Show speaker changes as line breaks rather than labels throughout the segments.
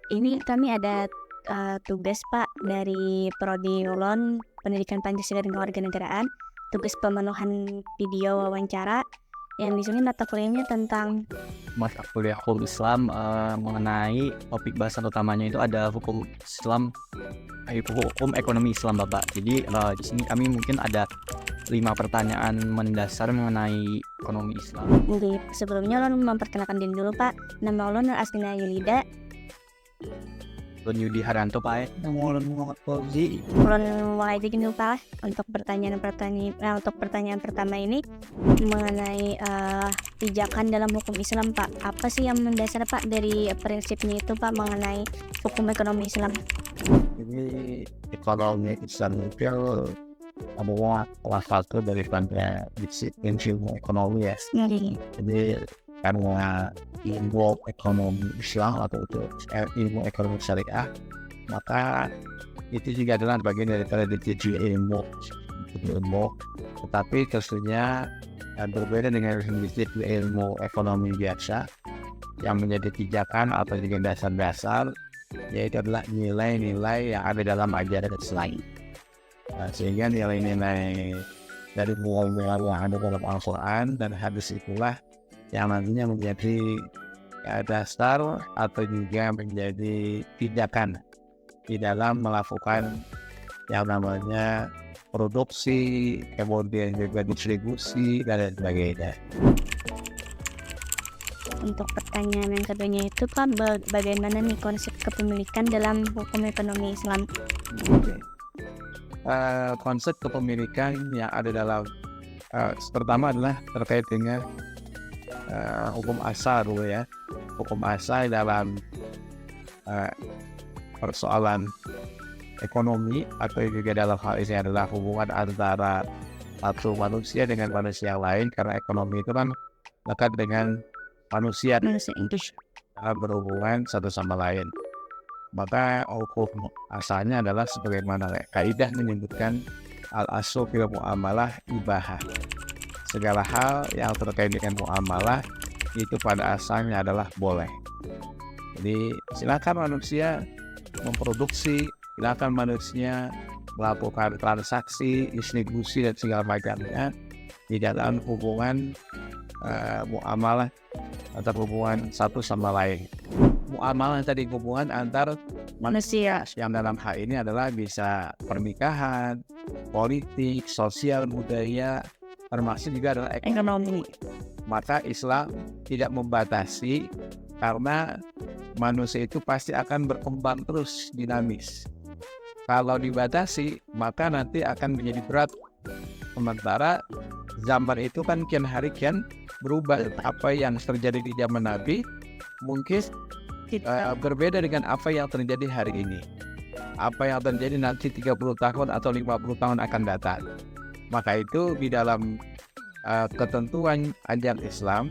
Ini kami ada tugas Pak dari Prodi Ulon Pendidikan Pancasila dan Kewarganegaraan, tugas pemenuhan video wawancara yang di sini mata kuliahnya tentang
mata kuliah hukum Islam mengenai topik bahasan utamanya itu ada hukum Islam, hukum ekonomi Islam Bapak. Jadi di sini kami mungkin ada 5 pertanyaan mendasar mengenai ekonomi Islam.
Jadi sebelumnya Ulon memperkenalkan diri dulu Pak. Nama Ulon Astina Yulida.
Ulun Yudi Haryanto Pak.
Ulon mulai aja dulu Pak untuk pertanyaan pertama ini mengenai pijakan dalam hukum Islam Pak. Apa sih yang mendasar Pak dari prinsipnya itu Pak mengenai hukum ekonomi Islam?
Ini ekonomi Islam itu adalah salah satu daripada disiplin ilmu ekonomi ya. Jadi karena ilmu ekonomi Islam atau itu ilmu ekonomi syariah, maka itu juga adalah bagian daripada disiplin ilmu, tetapi tentunya berbeda dengan disiplin ilmu ekonomi biasa yang menjadi pijakan atau juga dasar-dasar, yaitu adalah nilai-nilai yang ada dalam ajaran Islam. Sehingga nilai-nilai dari mulai yang ada dalam Al-Quran dan hadis itulah yang nantinya menjadi dasar atau juga menjadi pijakan di dalam melakukan yang namanya produksi, kemudian juga distribusi dan lain sebagainya.
Untuk pertanyaan yang keduanya itu Pak, bagaimana nih konsep kepemilikan dalam hukum ekonomi Islam?
Konsep kepemilikan yang ada dalam pertama adalah terkait dengan hukum asal dulu ya. Hukum asal dalam persoalan ekonomi atau juga dalam hal ini adalah hubungan antara satu manusia dengan manusia lain, karena ekonomi itu kan dekat dengan manusia berhubungan satu sama lain. Maka hukum asalnya adalah sebagaimana kaidah menyebutkan al-aslu fil muamalah ibahah. Segala hal yang terkait dengan muamalah itu pada asalnya adalah boleh. Jadi silakan manusia memproduksi, silakan manusia melakukan transaksi, distribusi dan segala macamnya di dalam hubungan muamalah atau hubungan satu sama lain. Muamalah tadi hubungan antar manusia yang dalam hal ini adalah bisa pernikahan, politik, sosial, budaya, termasuk juga adalah ekonomi. Maka Islam tidak membatasi, karena manusia itu pasti akan berkembang terus dinamis. Kalau dibatasi maka nanti akan menjadi berat. Sementara zaman itu kan kian hari kian berubah. Apa yang terjadi di zaman Nabi mungkin berbeda dengan apa yang terjadi hari ini. Apa yang terjadi nanti 30 tahun atau 50 tahun akan datang. Maka itu di dalam ketentuan ajaran Islam,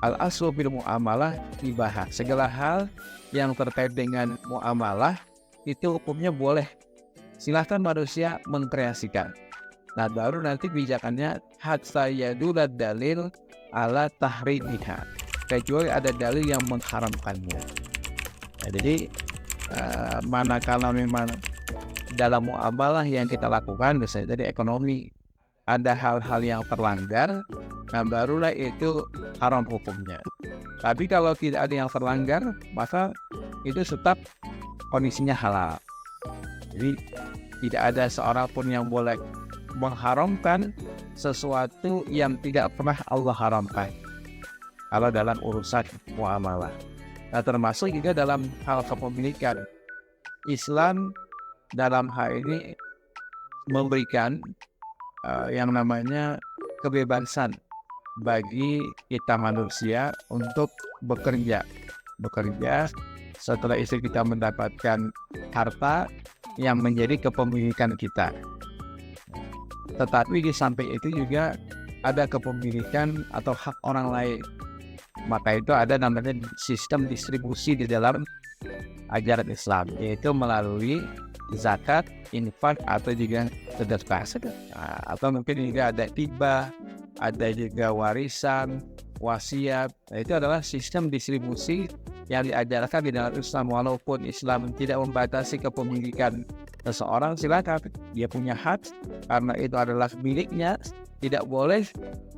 al-aslu fil muamalah ibahah. Segala hal yang terkait dengan muamalah itu hukumnya boleh. Silahkan manusia mengkreasikan. Nah, baru nanti bijakannya hatta yadulad dalil ala tahrimiha, kecuali ada dalil yang mengharamkannya. Nah, jadi manakala memang dalam muamalah yang kita lakukan, misalnya tadi ekonomi, ada hal-hal yang terlanggar, nah barulah itu haram hukumnya. Tapi kalau tidak ada yang terlanggar, maka itu tetap kondisinya halal. Jadi tidak ada seorang pun yang boleh mengharamkan sesuatu yang tidak pernah Allah haramkan kalau dalam urusan muamalah. Nah, termasuk juga dalam hal kepemilikan. Islam dalam hal ini memberikan yang namanya kebebasan bagi kita manusia untuk bekerja setelah itu kita mendapatkan harta yang menjadi kepemilikan kita. Tetapi di samping itu juga ada kepemilikan atau hak orang lain. Maka itu ada namanya sistem distribusi di dalam ajaran Islam, yaitu melalui zakat, infak, atau juga sedekah. Atau mungkin juga ada hibah, ada juga warisan, wasiat. Nah, itu adalah sistem distribusi yang diajarkan di dalam Islam. Walaupun Islam tidak membatasi kepemilikan seseorang, silakan dia punya hak karena itu adalah miliknya, tidak boleh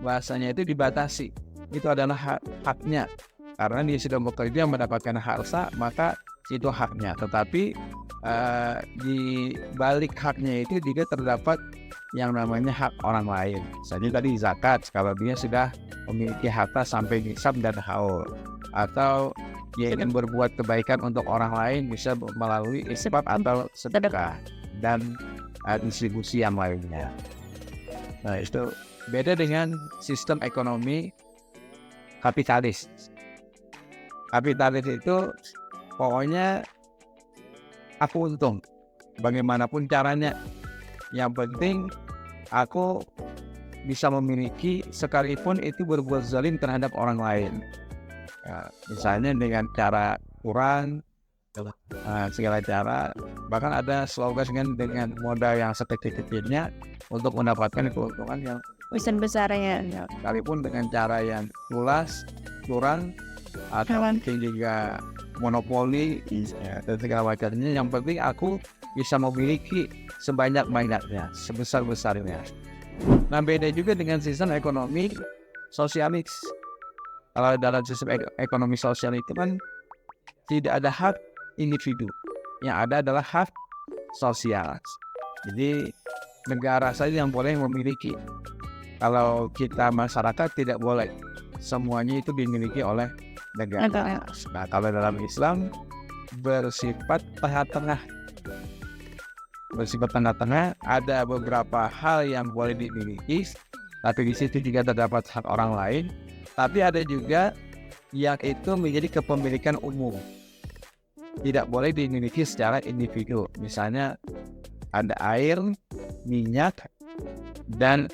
bahasanya itu dibatasi. Itu adalah haknya karena dia sudah bekerja mendapatkan harta, maka itu haknya. Tetapi di balik haknya itu juga terdapat yang namanya hak orang lain. Misalnya tadi zakat, kalau dia sudah memiliki harta sampai nisab dan haul, atau dia ingin berbuat kebaikan untuk orang lain bisa melalui infak atau sedekah dan distribusi yang lainnya. Nah, itu beda dengan sistem ekonomi kapitalis. Kapitalis itu pokoknya aku untung bagaimanapun caranya. Yang penting aku bisa memiliki sekalipun itu berbuat zalim terhadap orang lain. Ya, misalnya dengan cara curang, segala cara. Bahkan ada slogan dengan modal yang sekecil-kecilnya untuk mendapatkan keuntungan yang
besar-besarnya.
Sekalipun dengan cara yang luas, curang, atau mungkin juga monopoli, dan segala macamnya. Yang penting aku bisa memiliki sebanyak-banyaknya, sebesar-besarnya. Nah, beda juga dengan sistem ekonomi sosialis. Kalau dalam sistem ekonomi sosial itu kan tidak ada hak individu, yang ada adalah hak sosial. Jadi negara saja yang boleh memiliki. Kalau kita masyarakat tidak boleh, semuanya itu dimiliki oleh negara. Nah, kalau dalam Islam bersifat tengah-tengah. Bersifat tengah-tengah, ada beberapa hal yang boleh dimiliki, tapi di situ juga terdapat hak orang lain. Tapi ada juga yang itu menjadi kepemilikan umum, tidak boleh dimiliki secara individu. Misalnya ada air, minyak, dan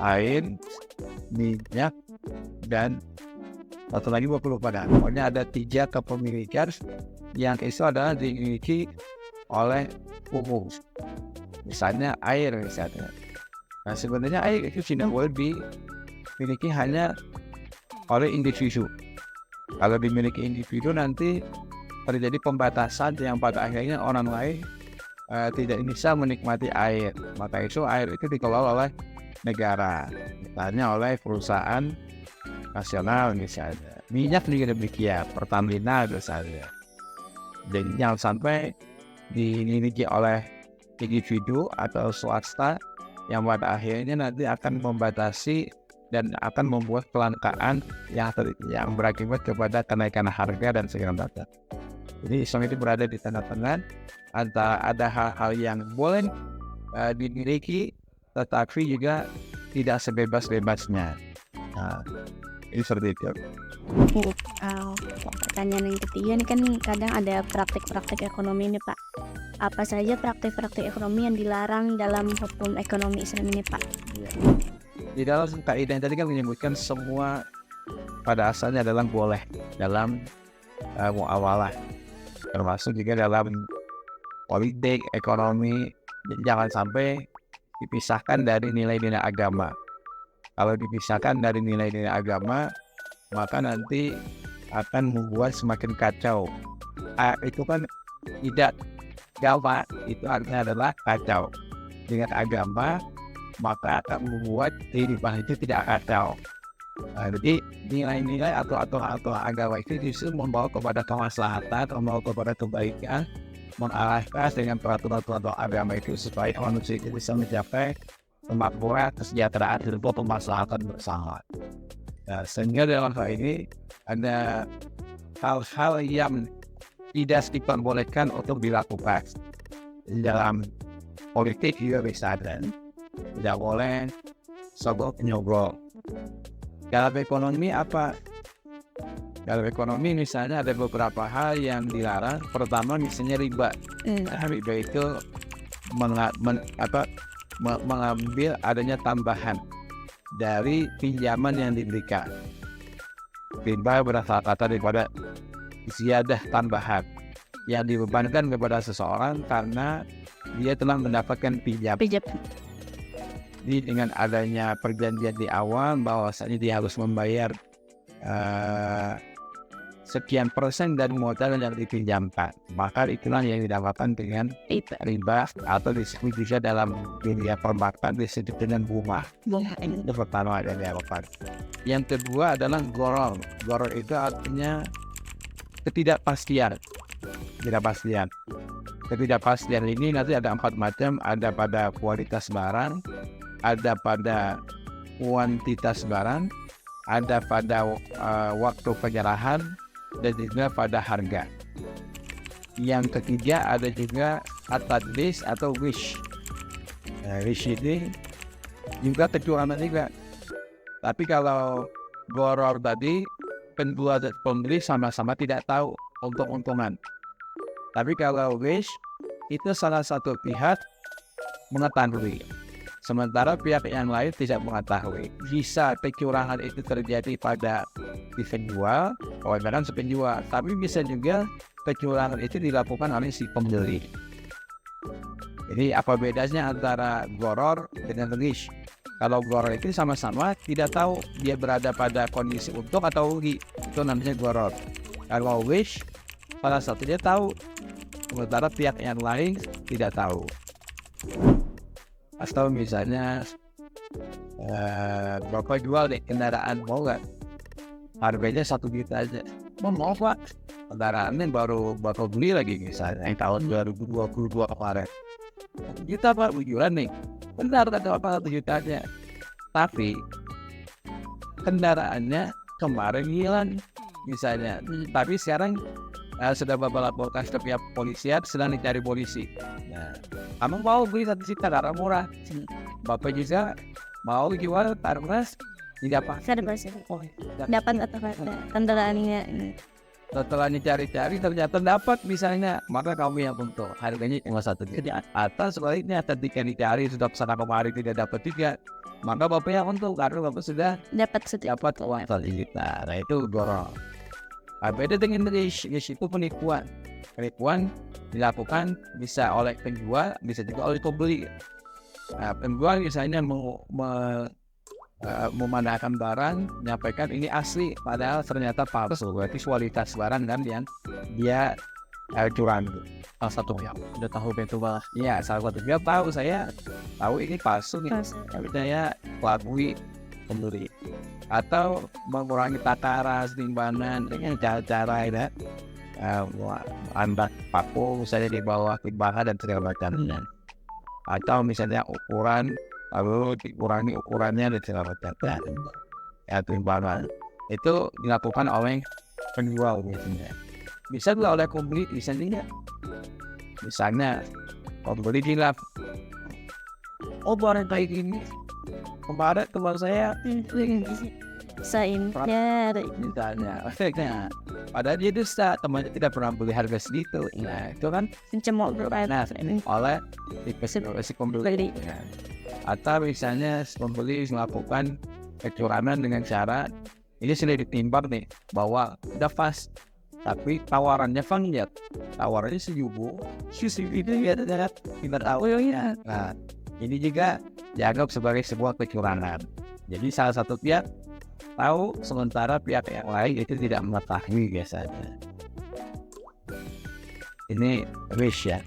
air, minyak, dan satu lagi 20 pada. Pokoknya ada 3 kepemilikan yang itu adalah dimiliki oleh umum. Misalnya air misalnya. Nah, sebenarnya air itu tidak boleh dimiliki hanya oleh individu. Kalau dimiliki individu nanti terjadi pembatasan yang pada akhirnya orang lain tidak bisa menikmati air. Maka itu air itu dikelola oleh negara, misalnya oleh perusahaan nasional misalnya. Minyak juga demikian, Pertamina misalnya. Jadi jangan sampai dimiliki oleh individu atau swasta yang pada akhirnya nanti akan membatasi dan akan membuat kelangkaan yang berakibat kepada kenaikan harga dan segala macam. Jadi Islam itu berada di tengah-tengah antara ada hal-hal yang boleh dimiliki tetapi juga tidak sebebas-bebasnya. Nah, ini seperti itu.
Pertanyaan yang ketiga ini kan kadang ada praktik-praktik ekonomi nih Pak. apa saja praktik-praktik ekonomi yang dilarang dalam hukum ekonomi Islam ini, Pak?
Di dalam kaidah tadi kan menyebutkan semua pada asalnya adalah boleh dalam muamalah, termasuk juga dalam politik, ekonomi. Jangan sampai dipisahkan dari nilai-nilai agama. Kalau dipisahkan dari nilai-nilai agama, maka nanti akan membuat semakin kacau. Itu kan tidak agama, itu artinya adalah kacau. Dengan agama, maka akan membuat kehidupan itu tidak kacau. Jadi nilai-nilai atau agama itu justru membawa kepada kemaslahatan, membawa kepada kebaikan, mengarahkan dengan peraturan-peraturan agama itu supaya manusia itu bisa mencapai kemakmuran, kesejahteraan, dan kemaslahatan bersama. Nah, sehingga dalam hal ini ada hal-hal yang tidak diperbolehkan untuk dilakukan. Dalam politik juga bisa ada. Tidak boleh sogok menyogok. Dalam ekonomi apa? Dalam ekonomi misalnya ada beberapa hal yang dilarang. Pertama misalnya riba. Riba itu mengambil adanya tambahan dari pinjaman yang diberikan. Riba berasal kata daripada ziyadah tambahan yang dibebankan kepada seseorang karena dia telah mendapatkan pinjam. Jadi dengan adanya perjanjian di awal bahwasanya dia harus membayar sekian persen dari modal yang dipinjamkan, maka itulah yang dinamakan dengan riba atau disebut juga dalam dunia perbankan disebut dengan bunga. Itu pertama yang dilakukan. Yang kedua adalah goror. Goror itu artinya ketidakpastian. Ketidakpastian ini nanti ada 4 macam, ada pada kualitas barang, ada pada kuantitas barang, ada pada waktu penyerahan, dan juga pada harga. Yang ketiga ada juga at-tadlis atau wish. Wish ini juga kecurangan juga. Tapi kalau goror tadi, penjual dan pembeli sama-sama tidak tahu untung-untungan. Tapi kalau wish itu salah satu pihak mengetahui, sementara pihak yang lain tidak mengetahui. Bisa kecurangan itu terjadi pada si penjual, kewenangan si penjual, tapi bisa juga kecurangan itu dilakukan oleh si pembeli. Jadi apa bedanya antara goror dengan wish? Kalau goror itu sama-sama tidak tahu dia berada pada kondisi untung atau rugi, itu namanya goror. Kalau wish, salah satunya tahu, sementara pihak yang lain tidak tahu. Atau misalnya Bapak jual deh kendaraan, mau nggak? Harganya 1 juta aja. Mau Pak? Kendaraannya baru beli lagi misalnya yang tahun 2022 kemarin. 1 juta Pak bujuran nih. Benar kata Bapak 1 jutanya. Tapi kendaraannya kemarin hilang misalnya. Tapi sekarang sudah Bapak laporkan ke pihak polisian, sedang dicari polisi. Nah, kamu mau beli 1 juta karena murah. Bapak juga mau jual karena tidak pas.
Dapat atau kendaraannya.
Setelah dicari-cari ternyata dapat misalnya, maka kamu yang untung. Harganya cuma 1 juta. Atau sebaliknya ketika dicari sudah sana kemarin tidak dapat juga, maka Bapak yang untung karena Bapak sudah dapat uang 1 juta. Nah itu goror. Beda dengan wish itu penipuan. Penipuan dilakukan bisa oleh penjual, bisa juga oleh pembeli. Penjual misalnya memandangkan barang, menyampaikan ini asli, padahal ternyata palsu. Berarti kualitas barang dan yang dia curang. Salah satu yang udah tahu itu Pak. Iya, salah satu dia tahu, saya tahu ini palsu nih. Tapi saya pelabui pembeli. Atau mengurangi takaran timbangan dengan cara-cara ya, andak paku misalnya di bawah timbangan dan segala macam. Atau misalnya ukuran lalu dikurangi ukurannya dan segala macam. Ya timbangan itu dilakukan oleh penjual biasanya. Bisa juga oleh pembeli, bisa tidak. Misalnya pembeli bilang, oh barang kayak gini kemarin teman saya
seindah
misalnya. Efeknya. Padahal dia dusta, temannya tidak pernah beli harga segitu. Nah, itu kan
mencemooh
nah, ini oleh si pembeli. Ya. Atau misalnya si pembeli melakukan kecurangan dengan cara ini sudah ditimbang nih bahwa udah pas, tapi tawarannya lihat tawarannya 1.000, itu ya tidak tahu ya. Nah, ini juga dianggap sebagai sebuah kecurangan. Jadi salah satu pihak tahu sementara pihak yang lain itu tidak mengetahui biasanya. Ini wish ya.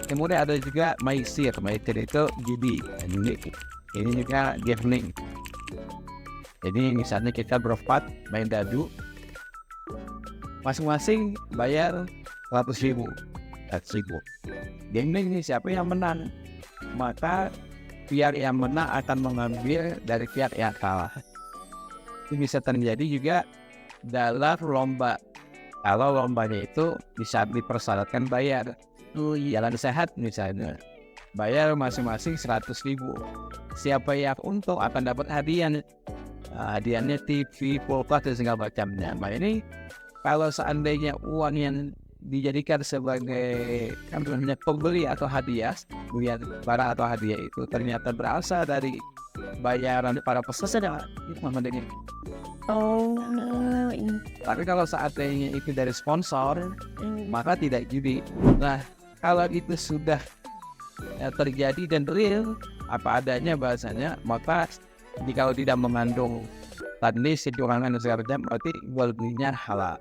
Kemudian ada juga maisir itu judi. Ini juga gambling. Jadi misalnya kita berempat main dadu, masing-masing bayar 100.000. Gambling ini siapa yang menang, maka pihak yang menang akan mengambil dari pihak yang kalah. Itu bisa terjadi juga dalam lomba. Kalau lombanya itu bisa dipersyaratkan bayar. Jalan sehat misalnya, bayar masing-masing 100.000. Siapa yang untung akan dapat hadiah. Hadiahnya TV, kulkas dan segala macamnya. Nah ini kalau seandainya uang yang dijadikan sebagai pembeli atau hadiah, barang atau hadiah itu ternyata berasal dari bayaran para peserta, itu namanya. Tapi kalau seandainya itu dari sponsor, maka tidak judi. Nah kalau itu sudah terjadi dan real apa adanya bahasanya, maka jika tidak mengandung tadi kecurangan dan segala macam, berarti jual belinya halal.